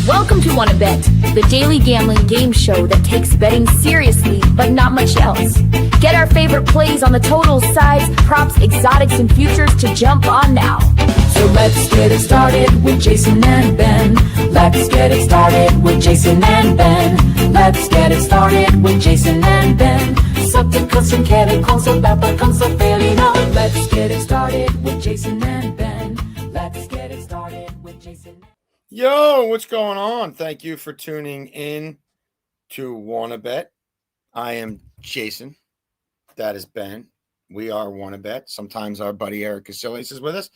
Welcome to Wanna Bet, the daily gambling game show that takes betting seriously, but not much else. Get our favorite plays on the totals, sides, props, exotics, and futures to jump on now. So let's get it started with Jason and Ben. Let's get it started with Jason and Ben. Let's get it started with Jason and Ben. Subject som känner konstigt, pappa konstigt felino. Let's get it started with Jason and Ben. Let's get it started with Jason. Yo, what's going on? Thank you for tuning in to Wanna Bet. I am Jason. That is Ben. We are Wanna Bet. Sometimes our buddy Eric Casillas is with us.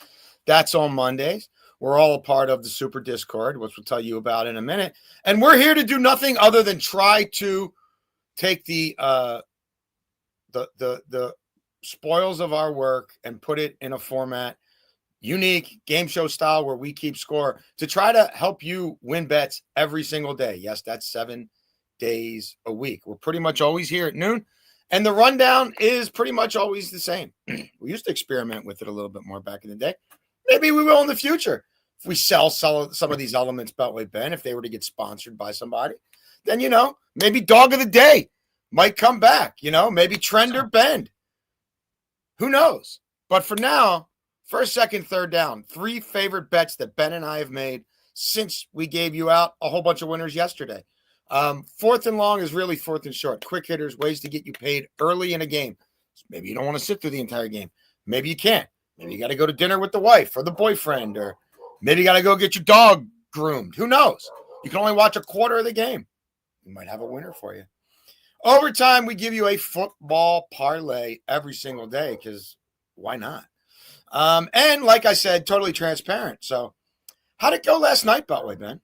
That's on Mondays. We're all a part of the Super Discord, which we'll tell you about in a minute. And we're here to do nothing other than try to take the spoils of our work and put it in a format, unique game show style, where we keep score to try to help you win bets every single day. Yes, that's 7 days a week. We're pretty much always here at noon, and the rundown is pretty much always the same. We used to experiment with it a little bit more back in the day. Maybe we will in the future. If we sell some of these elements, Beltway Ben, if they were to get sponsored by somebody, then, maybe Dog of the Day might come back, maybe Trend or Bend. Who knows? But for now, first, second, third down, 3 favorite bets that Ben and I have made since we gave you out a whole bunch of winners yesterday. Fourth and long is really fourth and short. Quick hitters, ways to get you paid early in a game. So maybe you don't want to sit through the entire game. Maybe you can't. Maybe you got to go to dinner with the wife or the boyfriend, or maybe you got to go get your dog groomed. Who knows? You can only watch a quarter of the game. We might have a winner for you. Overtime, we give you a football parlay every single day because why not? And like I said, totally transparent. So how'd it go last night, Beltway Ben?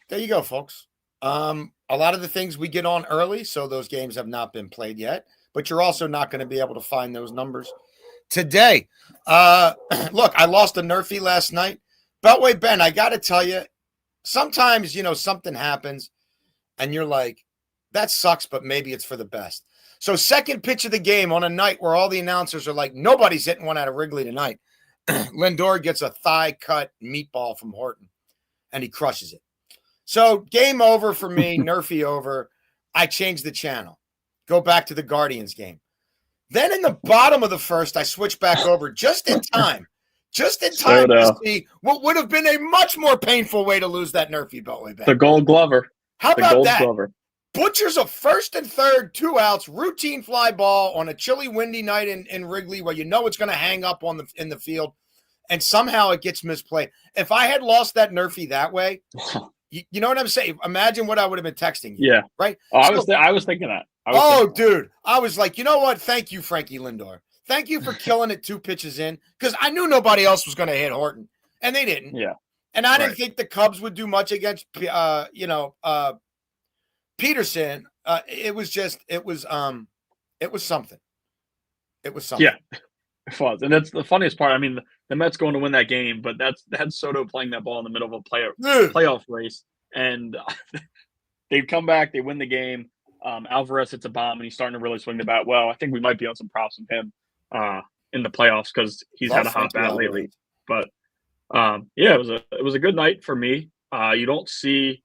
There you go, folks. A lot of the things we get on early, so those games have not been played yet, but you're also not going to be able to find those numbers today. Look, I lost a Nerfy last night. Beltway Ben, I got to tell you, sometimes, something happens and you're like, that sucks, but maybe it's for the best. So second pitch of the game on a night where all the announcers are like, nobody's hitting one out of Wrigley tonight. Lindor gets a thigh cut meatball from Horton, and he crushes it. So game over for me, Nerfy over. I changed the channel. Go back to the Guardians game. Then in the bottom of the first, I switched back over just in time. Just in time to see what would have been a much more painful way to lose that Nerfy, Beltway Ben. The Gold Glover. How about that? Glover. Butchers a first and third, 2 outs, routine fly ball on a chilly, windy night in Wrigley where it's going to hang up in the field, and somehow it gets misplayed. If I had lost that Nerfy that way, you know what I'm saying? Imagine what I would have been texting you. Yeah. Right? Oh, I was thinking that. Dude. I was like, you know what? Thank you, Frankie Lindor. Thank you for killing it 2 pitches in, because I knew nobody else was going to hit Horton, and they didn't. Yeah. And I didn't think the Cubs would do much against, Peterson. It was something. It was something. Yeah, it was. And that's the funniest part. I mean, the Mets going to win that game, but that's Soto playing that ball in the middle of a playoff race. And they come back, they win the game. Alvarez hits a bomb, and he's starting to really swing the bat well. I think we might be on some props from him in the playoffs because he's had a hot bat lately. But it was a good night for me. You don't see.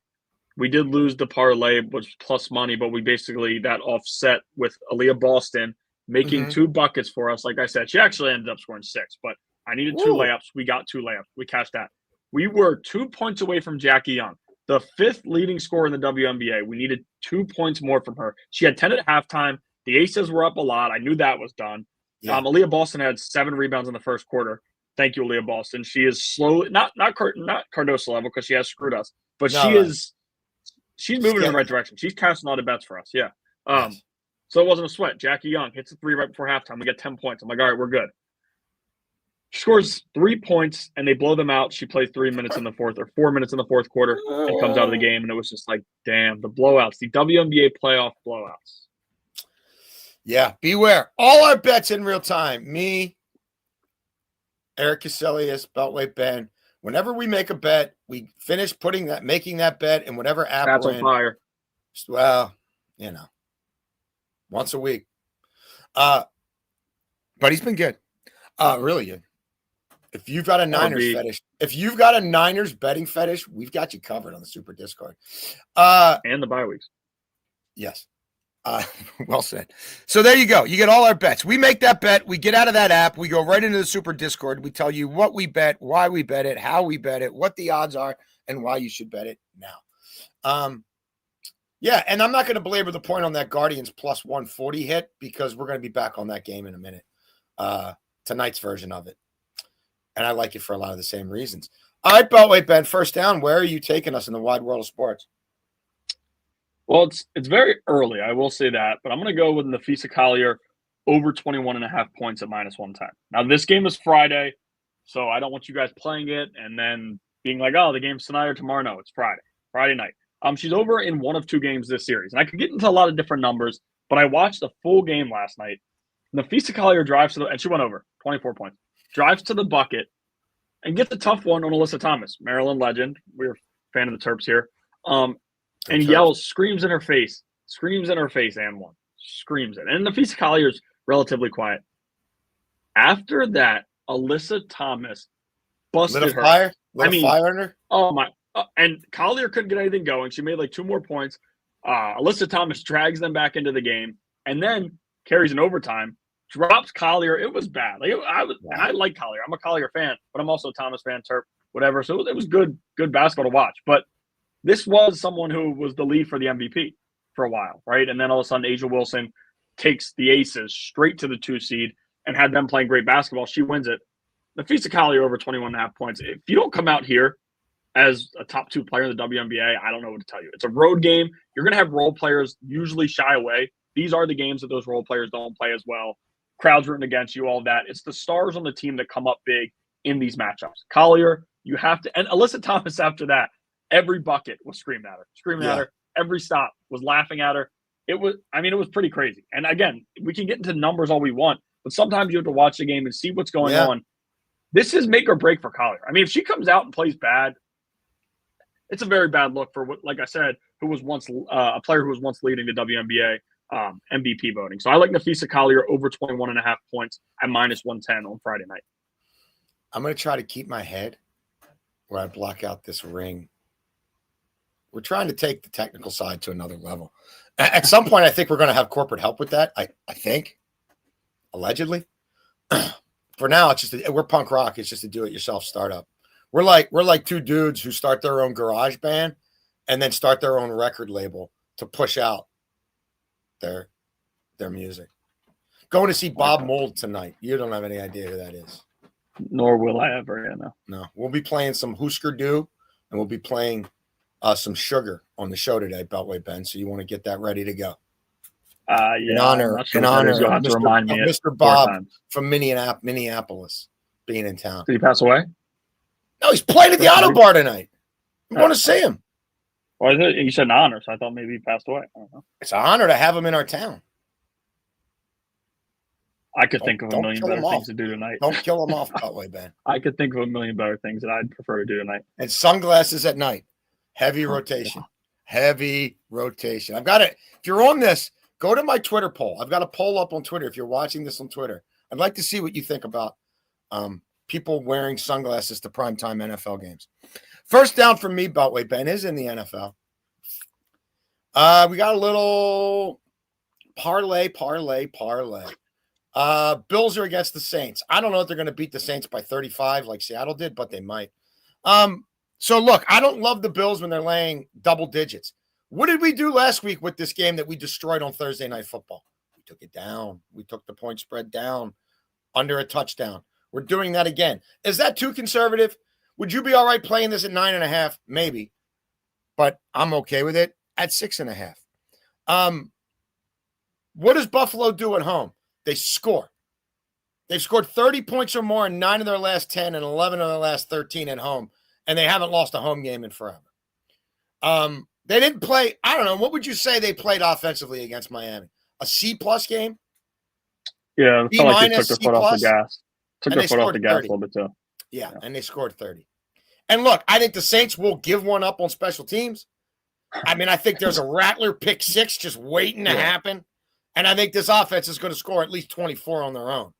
We did lose the parlay, which was plus money, but we basically that offset with Aaliyah Boston making 2 buckets for us. Like I said, she actually ended up scoring 6, but I needed 2 layups. We got 2 layups. We cashed that. We were 2 points away from Jackie Young, the 5th leading scorer in the WNBA. We needed 2 points more from her. She had 10 at halftime. The Aces were up a lot. I knew that was done. Yeah. Aaliyah Boston had 7 rebounds in the first quarter. Thank you, Aaliyah Boston. She is slowly, not Cardoso level because she has screwed us, but she's moving in the right direction. She's casting a lot of bets for us. Yeah. Yes. So it wasn't a sweat. Jackie Young hits a 3 right before halftime. We get 10 points. I'm like, all right, we're good. She scores 3 points, and they blow them out. She plays 3 minutes in the fourth or 4 minutes in the fourth quarter and comes out of the game. And it was just like, damn, the blowouts, the WNBA playoff blowouts. Yeah, beware. All our bets in real time. Me, Eric Casillas, Beltway Ben. Whenever we make a bet, we finish making that bet in whatever app That's we're on in. fire. Well, once a week. But he's been good. Really good. If you've got a Niners fetish, if you've got a Niners betting fetish, we've got you covered on the Super Discord. And the bye weeks. Yes. Well said. So there you go. You get all our bets. We make that bet. We get out of that app. We go right into the Super Discord. We tell you what we bet, why we bet it, how we bet it, what the odds are, and why you should bet it now. Yeah, and I'm not going to belabor the point on that Guardians plus 140 hit because we're going to be back on that game in a minute. Tonight's version of it. And I like it for a lot of the same reasons. All right, Beltway Ben, first down. Where are you taking us in the wide world of sports? Well, it's very early, I will say that, but I'm going to go with Napheesa Collier over 21.5 points at minus 110. Now, this game is Friday, so I don't want you guys playing it and then being like, oh, the game's tonight or tomorrow. No, it's Friday night. She's over in one of two games this series, and I could get into a lot of different numbers, but I watched the full game last night. Napheesa Collier drives to and she went over 24 points, drives to the bucket and gets a tough one on Alyssa Thomas, Maryland legend. We're a fan of the Terps here. And yells, screams in her face, and one. Screams it. And Napheesa Collier's relatively quiet. After that, Alyssa Thomas busted her. Fire on her? Oh, my. And Collier couldn't get anything going. She made like 2 more points. Alyssa Thomas drags them back into the game and then carries an overtime, drops Collier. It was bad. And I like Collier. I'm a Collier fan, but I'm also a Thomas fan, Terp, whatever. So it was good basketball to watch. But this was someone who was the lead for the MVP for a while, right? And then all of a sudden, A'ja Wilson takes the Aces straight to the 2 seed and had them playing great basketball. She wins it. Napheesa Collier over 21.5 points. If you don't come out here as a top 2 player in the WNBA, I don't know what to tell you. It's a road game. You're going to have role players usually shy away. These are the games that those role players don't play as well. Crowds rooting against you, all that. It's the stars on the team that come up big in these matchups. Collier, you have to – and Alyssa Thomas after that, every bucket was screaming at her. Every stop was laughing at her. It was pretty crazy. And again, we can get into numbers all we want, but sometimes you have to watch the game and see what's going on. This is make or break for Collier. I mean, if she comes out and plays bad, it's a very bad look for, like I said, who was once a player who was once leading the WNBA MVP voting. So I like Napheesa Collier over 21.5 points at minus 110 on Friday night. I'm going to try to keep my head where I block out this ring. We're trying to take the technical side to another level. At some point, I think we're going to have corporate help with that. I think, allegedly. For now, it's just we're punk rock. It's just a do-it-yourself startup. We're like 2 dudes who start their own garage band and then start their own record label to push out their music. Going to see Bob Mould tonight. You don't have any idea who that is. Nor will I ever. No. We'll be playing some Husker Du, and we'll be playing some Sugar on the show today, Beltway Ben. So you want to get that ready to go. In honor of Mr. Bob from Minneapolis being in town. Did he pass away? No, he's playing at the Auto Bar tonight. I want to see him. Well, you said an honor, so I thought maybe he passed away. I don't know. It's an honor to have him in our town. I could think of a million better things to do tonight. Don't kill him off that way, Ben. I could think of a million better things that I'd prefer to do tonight. And sunglasses at night. Heavy rotation. Heavy rotation. I've got it. If you're on this, go to my Twitter poll. I've got a poll up on Twitter if you're watching this on Twitter. I'd like to see what you think about people wearing sunglasses to primetime NFL games. First down from me, Beltway Ben, is in the NFL. We got a little parlay. Bills are against the Saints. I don't know if they're going to beat the Saints by 35 like Seattle did, but they might. So, look, I don't love the Bills when they're laying double digits. What did we do last week with this game that we destroyed on Thursday Night Football? We took it down. We took the point spread down under a touchdown. We're doing that again. Is that too conservative? Would you be all right playing this at 9.5? Maybe. But I'm okay with it at 6.5. What does Buffalo do at home? They score. They've scored 30 points or more in 9 of their last 10 and 11 of their last 13 at home, and they haven't lost a home game in forever. They didn't play, I don't know, what would you say they played offensively against Miami? A C-plus game? Yeah, it felt like they took their foot off the gas. Took their foot off the gas 30. A little bit, too. Yeah, and they scored 30. And look, I think the Saints will give one up on special teams. I mean, I think there's a Rattler pick 6 just waiting to happen. And I think this offense is going to score at least 24 on their own.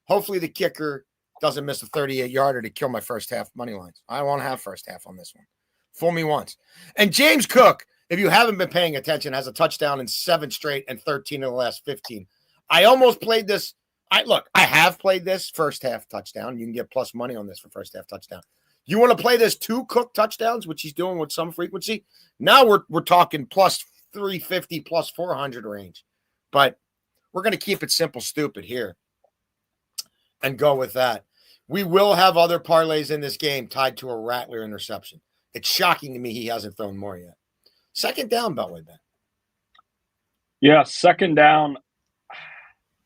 Hopefully the kicker doesn't miss a 38-yarder to kill my first half money lines. I won't have first half on this one. Fool me once. And James Cook, if you haven't been paying attention, has a touchdown in 7 straight and 13 in the last 15. I almost played this. I have played this first half touchdown. You can get plus money on this for first half touchdown. You want to play this 2 Cook touchdowns, which he's doing with some frequency. Now we're talking plus 350, plus 400 range. But we're going to keep it simple, stupid here and go with that. We will have other parlays in this game tied to a Rattler interception. It's shocking to me he hasn't thrown more yet. Second down, Beltway Ben. Yeah, second down.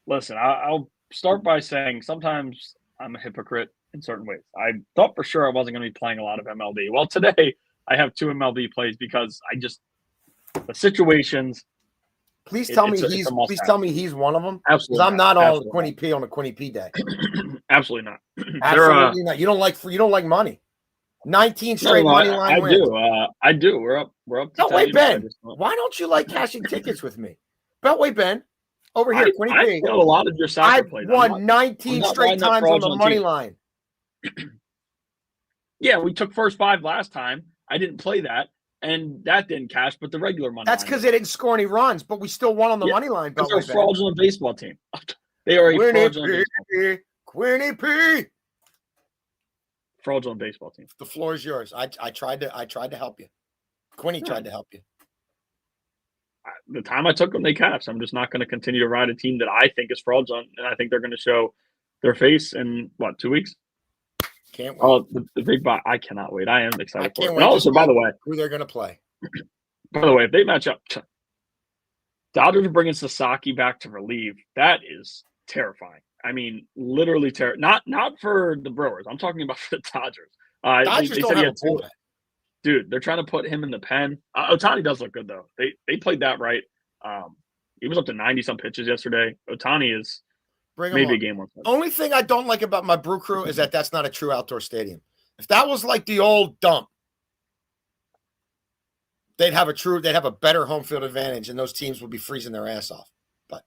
Listen, I'll start by saying sometimes I'm a hypocrite in certain ways. I thought for sure I wasn't going to be playing a lot of MLB. Well, today I have 2 MLB plays because the situations. Please tell me he's one of them. Absolutely, because I'm not all Quinny P on a Quinny P day. Absolutely not. Absolutely not. You don't like money. 19 straight money line wins. I do. We're up. No, wait, Ben. Why don't you like cashing tickets with me? Beltway Ben, over here, Quinny P. I know a lot of your soccer plays. I won 19 straight times on the money line. Yeah, we took first 5 last time. I didn't play that. And that didn't cash, but the regular money. That's because they didn't score any runs, but we still won on the money line. They're a fraudulent baseball team. They are a fraudulent baseball team. Quinny P. Fraudulent baseball team. The floor is yours. I tried to help you. Quinny tried to help you. The time I took them, they cashed. I'm just not going to continue to ride a team that I think is fraudulent, and I think they're going to show their face in 2 weeks. Can't wait. Oh, the big buy! I cannot wait. I am excited for it. Wait. Also, by the way, who they're going to play? By the way, if they match up, Dodgers are bringing Sasaki back to relieve. That is terrifying. I mean, literally terrifying. Not for the Brewers. I'm talking about for the Dodgers. Dodgers they don't said have he had 2. Dude, they're trying to put him in the pen. Ohtani does look good though. They played that right. He was up to 90-some pitches yesterday. Ohtani is. Maybe a game 1. Only thing I don't like about my Brew Crew is that that's not a true outdoor stadium. If that was like the old dump, they'd have a better home field advantage, and those teams would be freezing their ass off. But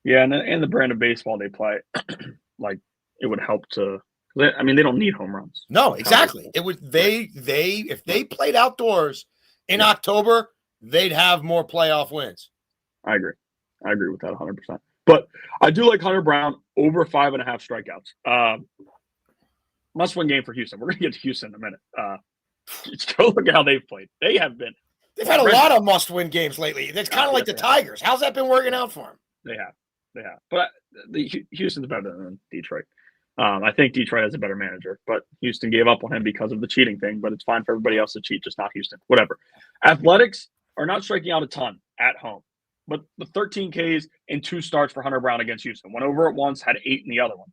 yeah, and the brand of baseball they play, like it would help to. I mean, they don't need home runs. No, exactly. It would if they played outdoors in October, they'd have more playoff wins. I agree with that 100%. But I do like Hunter Brown over 5.5 strikeouts. Must-win game for Houston. We're going to get to Houston in a minute. Just go look at how they've played. They've had a lot of must-win games lately. It's kind of like the Tigers. How's that been working out for them? They have. But Houston's better than Detroit. I think Detroit has a better manager, but Houston gave up on him because of the cheating thing. But it's fine for everybody else to cheat, just not Houston. Whatever. Athletics are not striking out a ton at home. But the 13 Ks in 2 starts for Hunter Brown against Houston. Went over it once, had 8 in the other one.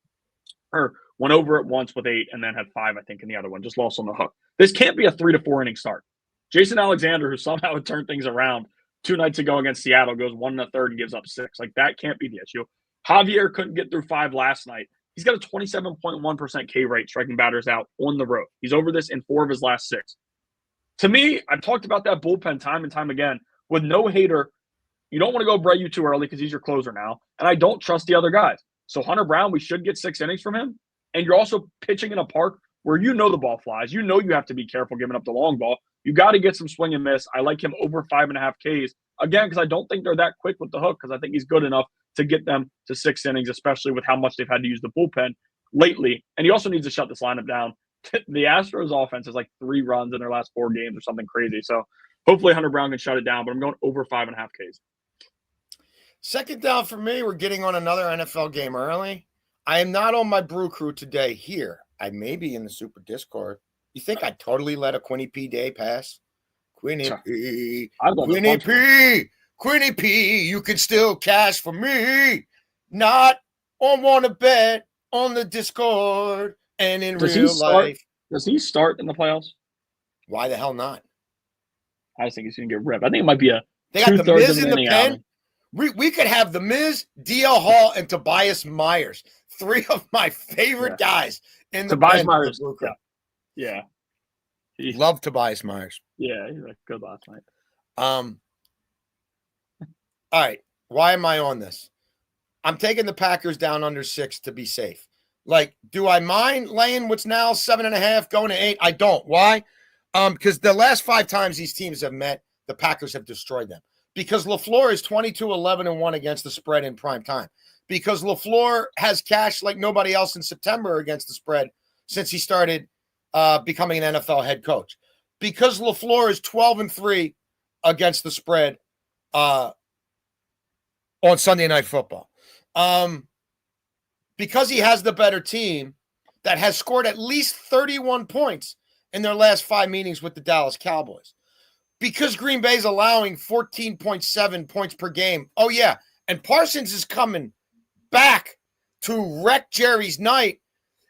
Or went over it once with 8 and then had 5, I think, in the other one. Just lost on the hook. This can't be a 3 to 4 inning start. Jason Alexander, who somehow had turned things around 2 nights ago against Seattle, goes 1 1/3 and gives up 6. Like, that can't be the issue. Javier couldn't get through 5 last night. He's got a 27.1% K rate striking batters out on the road. He's over this in 4 of his last 6. To me, I've talked about that bullpen time and time again. With no hater, you don't want to go Brayu too early because he's your closer now. And I don't trust the other guys. So Hunter Brown, we should get 6 innings from him. And you're also pitching in a park where you know the ball flies. You know you have to be careful giving up the long ball. You got to get some swing and miss. I like him over 5.5 Ks. Again, because I don't think they're that quick with the hook because I think he's good enough to get them to 6 innings, especially with how much they've had to use the bullpen lately. And he also needs to shut this lineup down. The Astros offense is like 3 runs in their last 4 games or something crazy. So hopefully Hunter Brown can shut it down, but I'm going over 5.5 Ks. Second down for me. We're getting on another NFL game early. I am not on my Brew Crew today here. I may be in the Super Discord. You think I totally let a Quinny P day pass? Quinny P. Quinny P. Quinny P. You can still cash for me. Not on Want to Bet on the Discord and in real life. Does he start in the playoffs? Why the hell not? I just think he's going to get ripped. I think it might be a they got the Miz in the pen. We could have the Miz, DL Hall, and Tobias Myers. 3 of my favorite guys in the Tobias pen. Myers. Yeah. Love Tobias Myers. Yeah, he was good last night. All right. Why am I on this? I'm taking the Packers down under 6 to be safe. Like, do I mind laying what's now 7.5 going to 8? I don't. Why? Because the last 5 times these teams have met, the Packers have destroyed them. Because LaFleur is 22-11-1 against the spread in prime time. Because LaFleur has cashed like nobody else in September against the spread since he started becoming an NFL head coach. Because LaFleur is 12-3 against the spread on Sunday Night Football. Because he has the better team that has scored at least 31 points in their last 5 meetings with the Dallas Cowboys. Because Green Bay's allowing 14.7 points per game. Oh, yeah. And Parsons is coming back to wreck Jerry's night.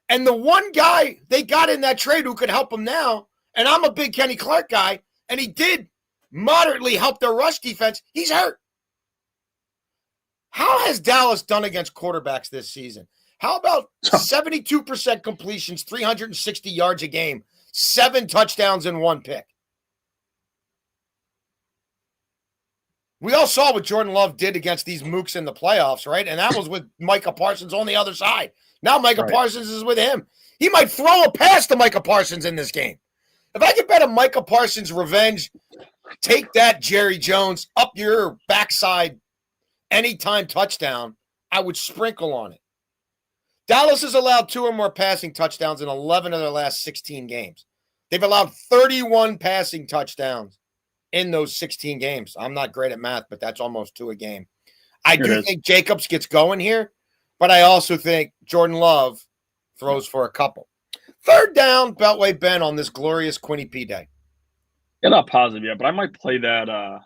And the one guy they got in that trade who could help him now, and I'm a big Kenny Clark guy, and he did moderately help their rush defense, he's hurt. How has Dallas done against quarterbacks this season? How about 72% completions, 360 yards a game, 7 touchdowns and 1 pick? We all saw what Jordan Love did against these mooks in the playoffs, right? And that was with Micah Parsons on the other side. Now Micah Parsons is with him. He might throw a pass to Micah Parsons in this game. If I could bet a Micah Parsons revenge, take that, Jerry Jones, up your backside anytime touchdown, I would sprinkle on it. Dallas has allowed 2 or more passing touchdowns in 11 of their last 16 games. They've allowed 31 passing touchdowns in those 16 games. I'm not great at math, but that's almost 2 a game. I do think Jacobs gets going here, but I also think Jordan Love throws for a couple. 3rd down, Beltway Ben on this glorious Quinny P day. Yeah, not positive yet, but I might play that.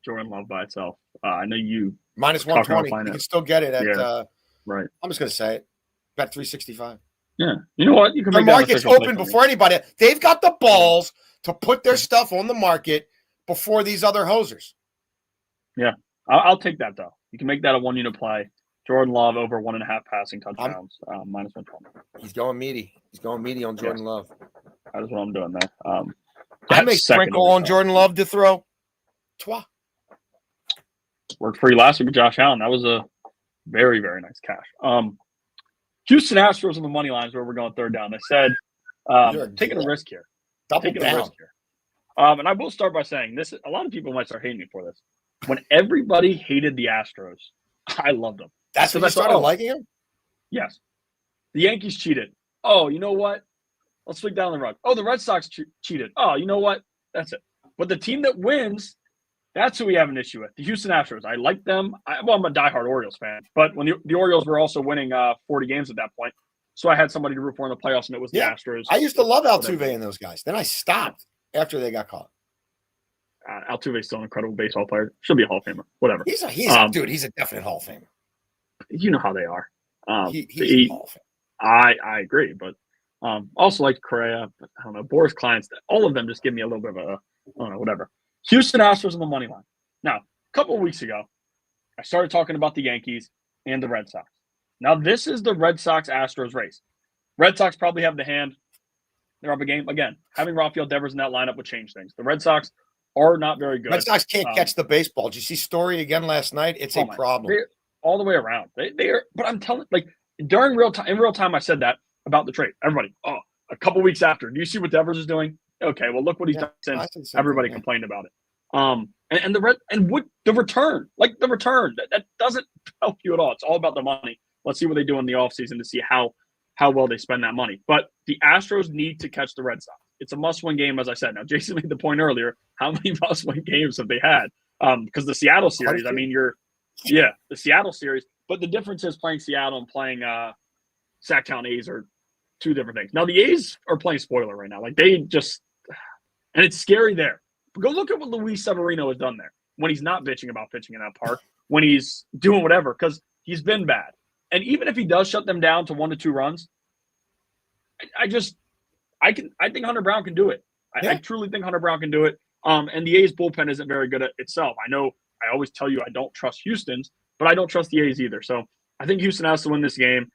Jordan Love by itself. I know you minus 120. You can still get it at right. I'm just going to say it. Bet 365. Yeah. You know what? You can the make market's open before anybody. They've got the balls to put their stuff on the market before these other hosers. Yeah. I'll take that, though. You can make that a 1-unit play. Jordan Love over 1.5 passing touchdowns, minus 120. He's going meaty. He's going meaty on Jordan Love. That is what I'm doing there. I may sprinkle on Jordan Love to throw. Twa. Worked for you last week with Josh Allen. That was a very, very nice cash. Houston Astros on the money lines where we're going 3rd down. They said taking a risk here. Taking a risk here. And I will start by saying this. A lot of people might start hating me for this. When everybody hated the Astros, I loved them. That's when I started liking them? Yes. The Yankees cheated. Oh, you know what? Let's sweep down the rug. Oh, the Red Sox cheated. Oh, you know what? That's it. But the team that wins, that's who we have an issue with. The Houston Astros. I like them. I'm a diehard Orioles fan. But when the Orioles were also winning 40 games at that point, so I had somebody to root for in the playoffs, and it was the Astros. I used to love Altuve and those guys. Then I stopped after they got caught. Altuve's still an incredible baseball player. Should be a Hall of Famer. Whatever. He's a definite Hall of Famer. You know how they are. He's a Hall of Famer. I agree, but also like Correa, but I don't know, Boris Clients, all of them just give me a little bit of a, I don't know, whatever. Houston Astros on the money line. Now, a couple of weeks ago, I started talking about the Yankees and the Red Sox. Now, this is the Red Sox-Astros race. Red Sox probably have the hand. They're up a game. Again, having Rafael Devers in that lineup would change things. The Red Sox are not very good. Red Sox can't catch the baseball. Did you see Story again last night? It's a problem. All the way around. They are, but I'm telling, like, in real time, I said that about the trade. Everybody, a couple weeks after, do you see what Devers is doing? Okay, well, look what he's done since everybody complained about it. And the return that doesn't help you at all. It's all about the money. Let's see what they do in the offseason to see how well they spend that money. But the Astros need to catch the Red Sox. It's a must-win game, as I said. Now, Jason made the point earlier. How many must-win games have they had? Because the Seattle series, the Seattle series. But the difference is playing Seattle and playing Sacktown A's are 2 different things. Now, the A's are playing spoiler right now. Like, they just – and it's scary there. But go look at what Luis Severino has done there when he's not bitching about pitching in that park, when he's doing whatever, because he's been bad. And even if he does shut them down to 1 to 2 runs, I think Hunter Brown can do it. I truly think Hunter Brown can do it. And the A's bullpen isn't very good at itself. I know I always tell you I don't trust Houston's, but I don't trust the A's either. So I think Houston has to win this game.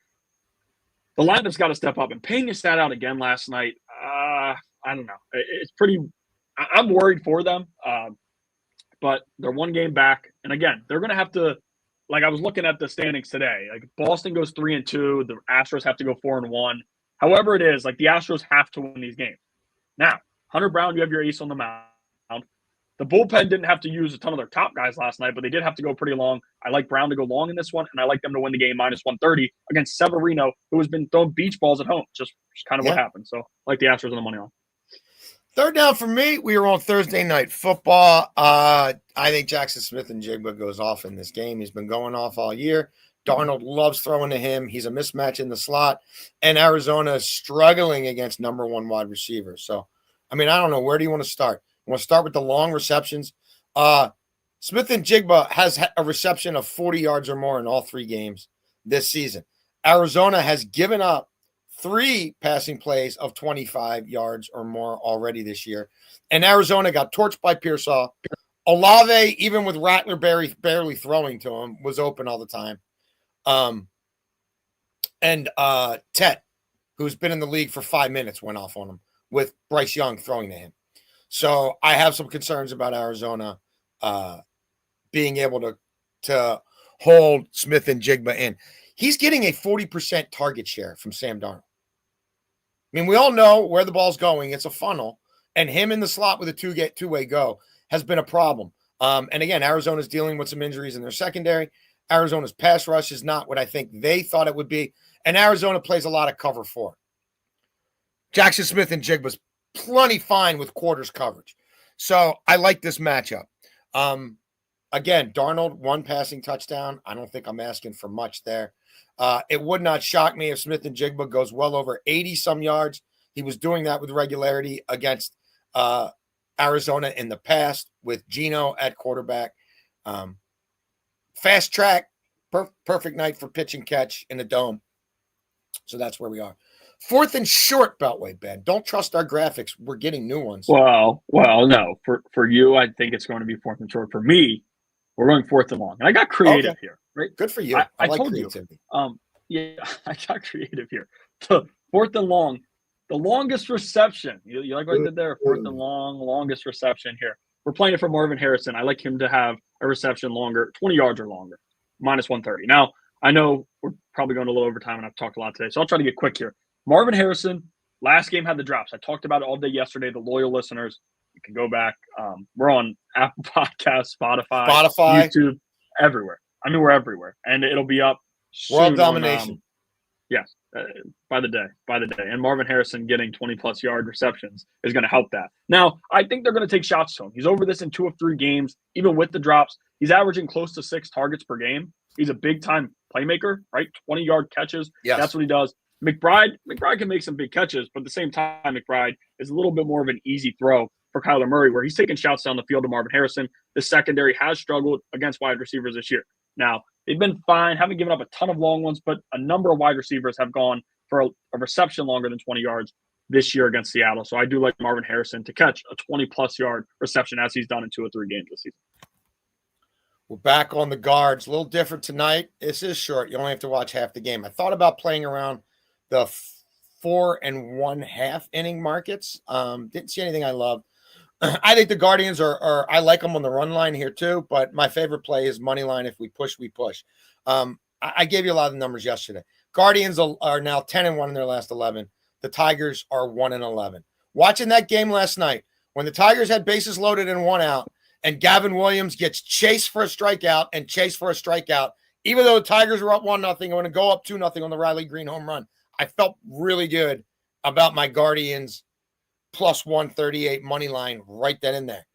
The lineup's got to step up. And Pena sat out again last night. I don't know. It's pretty – I'm worried for them. But they're 1 game back. And, again, they're going to have to like I was looking at the standings today. Like Boston goes 3-2, the Astros have to go 4-1. However it is, like the Astros have to win these games. Now, Hunter Brown, you have your ace on the mound. The bullpen didn't have to use a ton of their top guys last night, but they did have to go pretty long. I like Brown to go long in this one, and I like them to win the game -130 against Severino, who has been throwing beach balls at home. Just kind of what happened. So I like the Astros on the money line. Third down for me. We were on Thursday Night Football. I think Jackson Smith-Njigba goes off in this game. He's been going off all year. Darnold loves throwing to him. He's a mismatch in the slot. And Arizona is struggling against number one wide receivers. So, I mean, I don't know. Where do you want to start? You want to start with the long receptions? Smith-Njigba has a reception of 40 yards or more in all 3 games this season. Arizona has given up 3 passing plays of 25 yards or more already this year. And Arizona got torched by Pearsall. Olave, even with Rattler barely throwing to him, was open all the time. And Tet, who's been in the league for 5 minutes, went off on him with Bryce Young throwing to him. So I have some concerns about Arizona being able to hold Smith-Njigba in. He's getting a 40% target share from Sam Darnold. I mean, we all know where the ball's going. It's a funnel. And him in the slot with a two-way go has been a problem. And again, Arizona's dealing with some injuries in their secondary. Arizona's pass rush is not what I think they thought it would be. And Arizona plays a lot of cover 4. Jackson Smith-Njigba's plenty fine with quarters coverage. So I like this matchup. Again, Darnold, 1 passing touchdown. I don't think I'm asking for much there. It would not shock me if Smith-Njigba goes well over 80-some yards. He was doing that with regularity against Arizona in the past with Geno at quarterback. Fast track, perfect night for pitch and catch in the dome. So that's where we are. 4th and short, Beltway, Ben. Don't trust our graphics. We're getting new ones. Well, no. For you, I think it's going to be 4th and short. For me, we're going 4th and long. And I got creative here, right? Good for you. I like told creativity. Yeah, I got creative here. So 4th and long, the longest reception. You like what I did there? 4th and long, longest reception here. We're playing it for Marvin Harrison. I like him to have a reception longer, 20 yards or longer, -130. Now, I know we're probably going a little overtime, and I've talked a lot today, so I'll try to get quick here. Marvin Harrison, last game had the drops. I talked about it all day yesterday. The loyal listeners, you can go back. We're on Apple Podcasts, Spotify, YouTube, everywhere. I mean, we're everywhere, and it'll be up soon. World domination. Yes, by the day. And Marvin Harrison getting 20-plus yard receptions is going to help that. Now, I think they're going to take shots to him. He's over this in 2 of 3 games, even with the drops. He's averaging close to 6 targets per game. He's a big-time playmaker, right? 20-yard catches. Yes. That's what he does. McBride can make some big catches, but at the same time, McBride is a little bit more of an easy throw for Kyler Murray, where he's taking shots down the field to Marvin Harrison. The secondary has struggled against wide receivers this year. Now, they've been fine, haven't given up a ton of long ones, but a number of wide receivers have gone for a reception longer than 20 yards this year against Seattle. So I do like Marvin Harrison to catch a 20-plus yard reception as he's done in 2 or 3 games this season. We're back on the guards. A little different tonight. This is short. You only have to watch half the game. I thought about playing around the 4 1/2 inning markets. Didn't see anything I loved. I think the Guardians are I like them on the run line here too, but my favorite play is money line. If we push, we push. I gave you a lot of the numbers yesterday. Guardians are now 10-1 in their last 11. The Tigers are 1-11. Watching that game last night, when the Tigers had bases loaded and 1 out, and Gavin Williams gets chased for a strikeout, even though the Tigers were up 1-0 and going to go up 2-0 on the Riley Green home run, I felt really good about my Guardians plus 138 money line right then and there.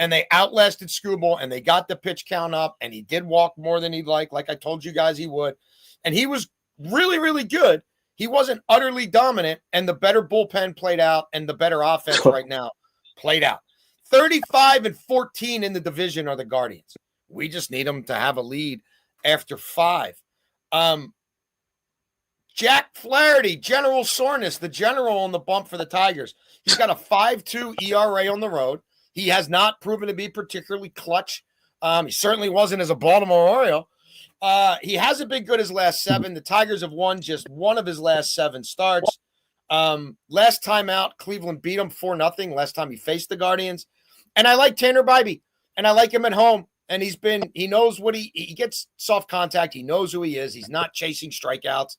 And they outlasted Skubal, and they got the pitch count up, and he did walk more than he'd like I told you guys he would. And he was really, really good. He wasn't utterly dominant, and the better bullpen played out, and the better offense right now played out. 35-14 in the division are the Guardians. We just need them to have a lead after 5. Jack Flaherty, General Soreness, the general on the bump for the Tigers. He's got a 5.2 ERA on the road. He has not proven to be particularly clutch. He certainly wasn't as a Baltimore Oriole. He hasn't been good his last 7. The Tigers have won just 1 of his last 7 starts. Last time out, Cleveland beat him 4-0. Last time he faced the Guardians. And I like Tanner Bybee, and I like him at home. And he knows what he gets soft contact. He knows who he is. He's not chasing strikeouts.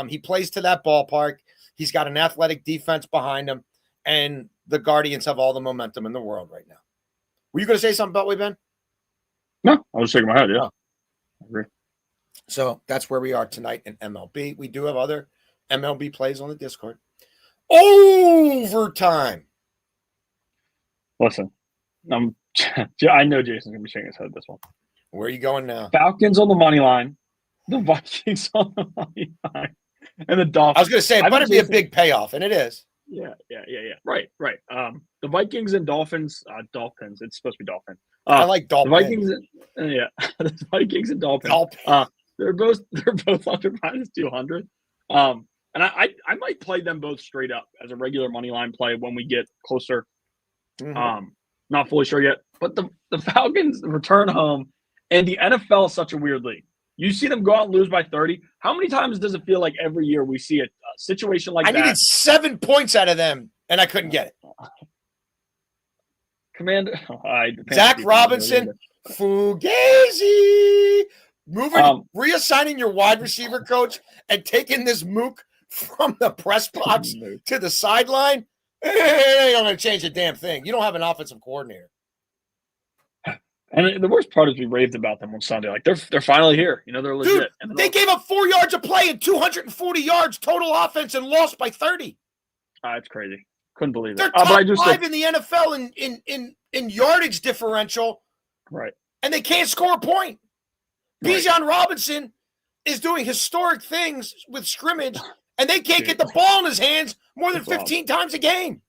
He plays to that ballpark. He's got an athletic defense behind him. And the Guardians have all the momentum in the world right now. Were you going to say something about Beltway, Ben? No, I was shaking my head. Yeah. I agree. So that's where we are tonight in MLB. We do have other MLB plays on the Discord. Overtime. Listen, I know Jason's going to be shaking his head this one. Where are you going now? Falcons on the money line, the Vikings on the money line, and the Dolphins. I was going to say, it better be a big payoff, and it is. Yeah. Right. The Vikings and Dolphins, it's supposed to be Dolphin. I like Dolphins. The Vikings, the Vikings and Dolphins. They're both under -200. And I might play them both straight up as a regular money line play when we get closer. Mm-hmm. Not fully sure yet, but the Falcons return home, and the NFL is such a weird league. You see them go out and lose by 30. How many times does it feel like every year we see a situation like that? I needed 7 points out of them, and I couldn't get it. Zach Robinson, Fugazi, reassigning your wide receiver coach and taking this mook from the press box to the sideline. Hey, I'm going to change a damn thing. You don't have an offensive coordinator. And the worst part is we raved about them on Sunday. Like they're finally here. They're legit. Dude, they gave up 4 yards of play and 240 yards total offense and lost by 30. It's crazy. Couldn't believe it. They're top 5 in the NFL in yardage differential. Right. And they can't score a point. Right. Bijan Robinson is doing historic things with scrimmage, and they can't get the ball in his hands more than 15 times a game.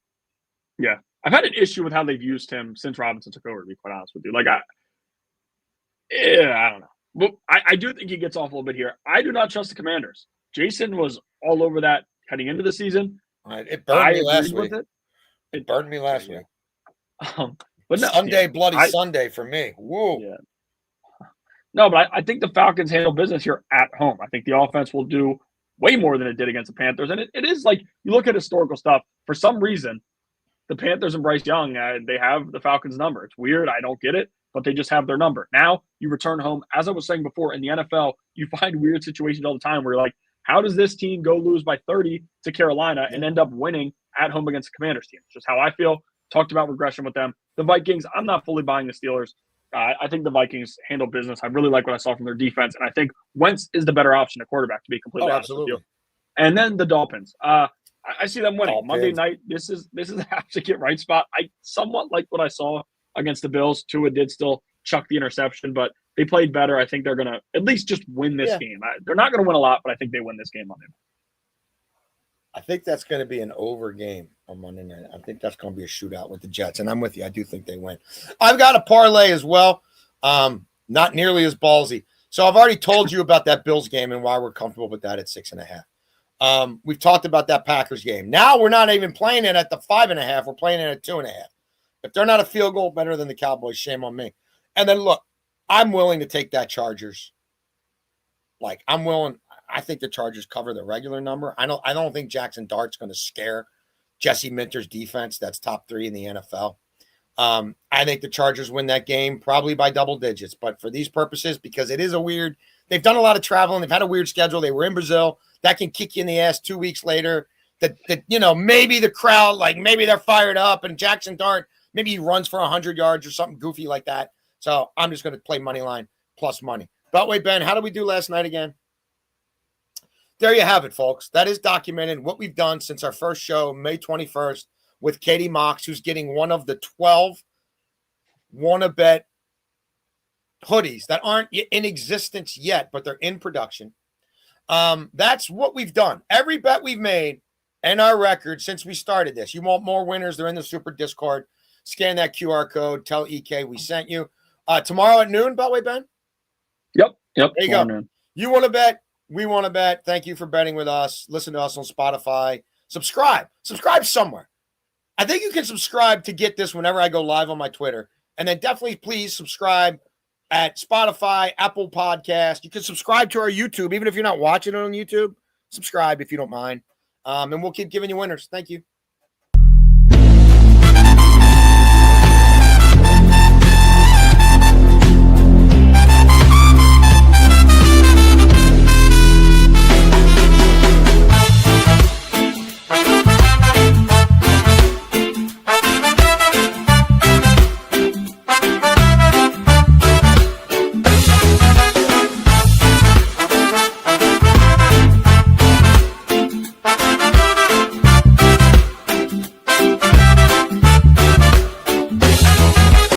Yeah. I've had an issue with how they've used him since Robinson took over, to be quite honest with you. Like, I don't know. But I do think he gets off a little bit here. I do not trust the Commanders. Jason was all over that heading into the season. It burned me last week. It burned me last week. But no, Sunday, bloody Sunday for me. Whoa. Yeah. No, but I think the Falcons handle business here at home. I think the offense will do way more than it did against the Panthers. And it is like, you look at historical stuff, for some reason, the Panthers and Bryce Young, they have the Falcons' number. It's weird. I don't get it, but they just have their number. Now you return home. As I was saying before, in the NFL, you find weird situations all the time where you're like, how does this team go lose by 30 to Carolina and end up winning at home against the Commanders team? It's just how I feel. Talked about regression with them. The Vikings, I'm not fully buying the Steelers. I think the Vikings handle business. I really like what I saw from their defense, and I think Wentz is the better option at quarterback, to be completely honest with you. And then the Dolphins. I see them winning. Monday night, this is a have to get right spot. I somewhat like what I saw against the Bills. Tua did still chuck the interception, but they played better. I think they're going to at least just win this game. They're not going to win a lot, but I think they win this game Monday night. I think that's going to be an over game on Monday night. I think that's going to be a shootout with the Jets, and I'm with you. I do think they win. I've got a parlay as well, not nearly as ballsy. So I've already told you about that Bills game and why we're comfortable with that at 6.5. We've talked about that Packers game. Now we're not even playing it at the 5.5. We're playing it at 2.5. If they're not a field goal better than the Cowboys, shame on me. And then look, I'm willing to take that Chargers. I think the Chargers cover the regular number. I don't think Jackson Dart's going to scare Jesse Minter's defense. That's top 3 in the NFL. I think the Chargers win that game probably by double digits. But for these purposes, because it is they've done a lot of traveling. They've had a weird schedule. They were in Brazil. That can kick you in the ass 2 weeks later. Maybe the crowd, maybe they're fired up, and Jackson Dart, maybe he runs for 100 yards or something goofy like that. So I'm just going to play money line plus money. Beltway, Ben, how did we do last night again? There you have it, folks. That is documented what we've done since our first show, May 21st, with Katie Mox, who's getting one of the 12 WannaBet hoodies that aren't in existence yet, but they're in production. That's what we've done. Every bet we've made and our record since we started this. You want more winners? They're in the Super Discord. Scan that QR code. Tell EK we sent you. Tomorrow at noon, Beltway, Ben? Yep. There you go. Noon. You want to bet? We want to bet. Thank you for betting with us. Listen to us on Spotify. Subscribe somewhere. I think you can subscribe to get this whenever I go live on my Twitter. And then definitely please subscribe at Spotify, Apple Podcast. You can subscribe to our YouTube. Even if you're not watching it on YouTube, subscribe if you don't mind. And we'll keep giving you winners. Thank you.